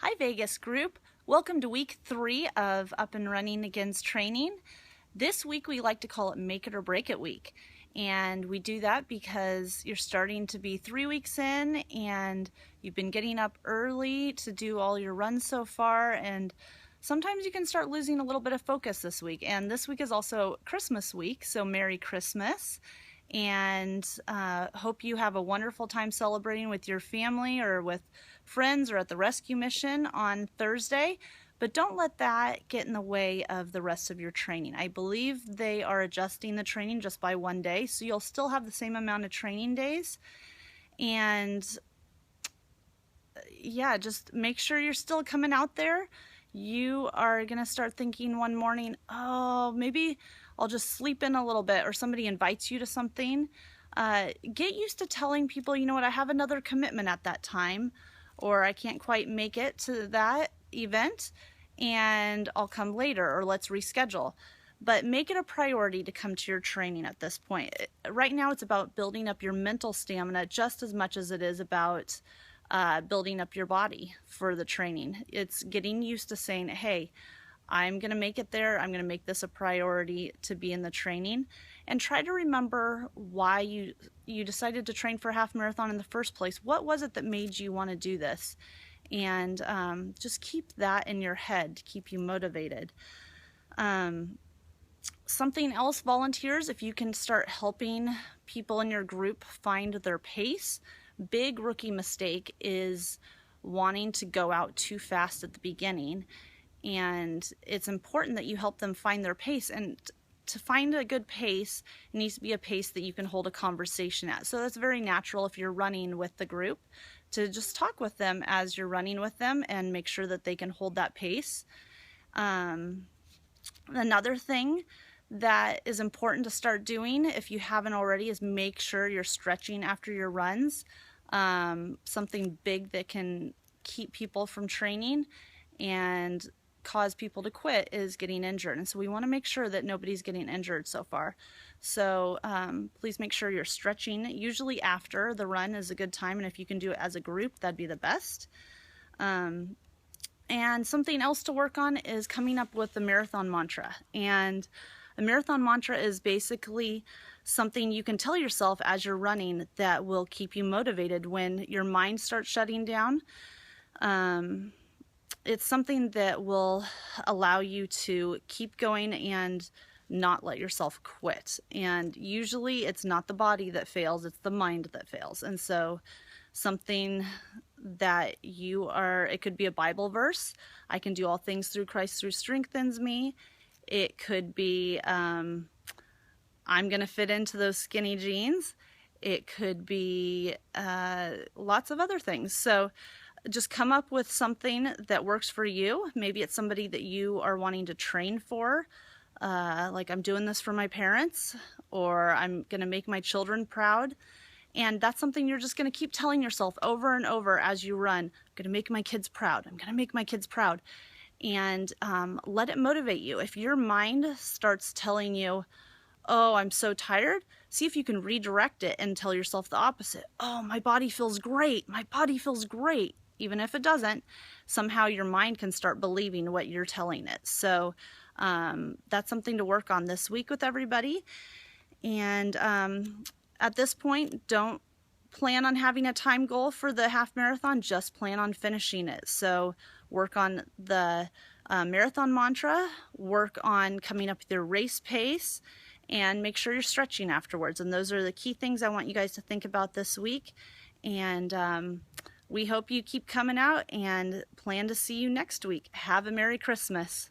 Hi Vegas group, welcome to week 3 of Up and Running Again's training. This week we like to call it Make It or Break It week, and we do that because you're starting to be 3 weeks in and you've been getting up early to do all your runs so far, and sometimes you can start losing a little bit of focus this week. And this week is also Christmas week, so Merry Christmas, and hope you have a wonderful time celebrating with your family or with friends or at the rescue mission on Thursday. But don't let that get in the way of the rest of your training. I believe they are adjusting the training just by 1 day, so you'll still have the same amount of training days. And yeah, just make sure you're still coming out there. You are gonna start thinking one morning, oh, maybe I'll just sleep in a little bit, or somebody invites you to something. Get used to telling people, you know what, I have another commitment at that time, or I can't quite make it to that event and I'll come later, or let's reschedule. But make it a priority to come to your training at this point. Right now it's about building up your mental stamina just as much as it is about building up your body for the training. It's getting used to saying, hey, I'm going to make it there. I'm going to make this a priority to be in the training. And try to remember why you decided to train for a half marathon in the first place. What was it that made you want to do this? And just keep that in your head to keep you motivated. Something else, volunteers, if you can start helping people in your group find their pace. Big rookie mistake is wanting to go out too fast at the beginning. And it's important that you help them find their pace. And to find a good pace, it needs to be a pace that you can hold a conversation at. So that's very natural if you're running with the group, to just talk with them as you're running with them and make sure that they can hold that pace. Another thing that is important to start doing, if you haven't already, is make sure you're stretching after your runs. Something big that can keep people from training and cause people to quit is getting injured, and so we want to make sure that nobody's getting injured so far. So please make sure you're stretching. Usually after the run is a good time, and if you can do it as a group, that'd be the best. And something else to work on is coming up with the marathon mantra. And a marathon mantra is basically something you can tell yourself as you're running that will keep you motivated when your mind starts shutting down. It's something that will allow you to keep going and not let yourself quit. And usually it's not the body that fails, it's the mind that fails. And so something that it could be a Bible verse. I can do all things through Christ who strengthens me. It could be, I'm gonna fit into those skinny jeans. It could be lots of other things. So just come up with something that works for you. Maybe it's somebody that you are wanting to train for, like I'm doing this for my parents, or I'm gonna make my children proud. And that's something you're just gonna keep telling yourself over and over as you run. I'm gonna make my kids proud. I'm gonna make my kids proud. And let it motivate you. If your mind starts telling you, oh, I'm so tired, see if you can redirect it and tell yourself the opposite. Oh, my body feels great. My body feels great. Even if it doesn't, somehow your mind can start believing what you're telling it. So that's something to work on this week with everybody. And at this point, don't plan on having a time goal for the half marathon, just plan on finishing it. So work on the marathon mantra, work on coming up with your race pace, and make sure you're stretching afterwards. And those are the key things I want you guys to think about this week. And we hope you keep coming out, and plan to see you next week. Have a Merry Christmas.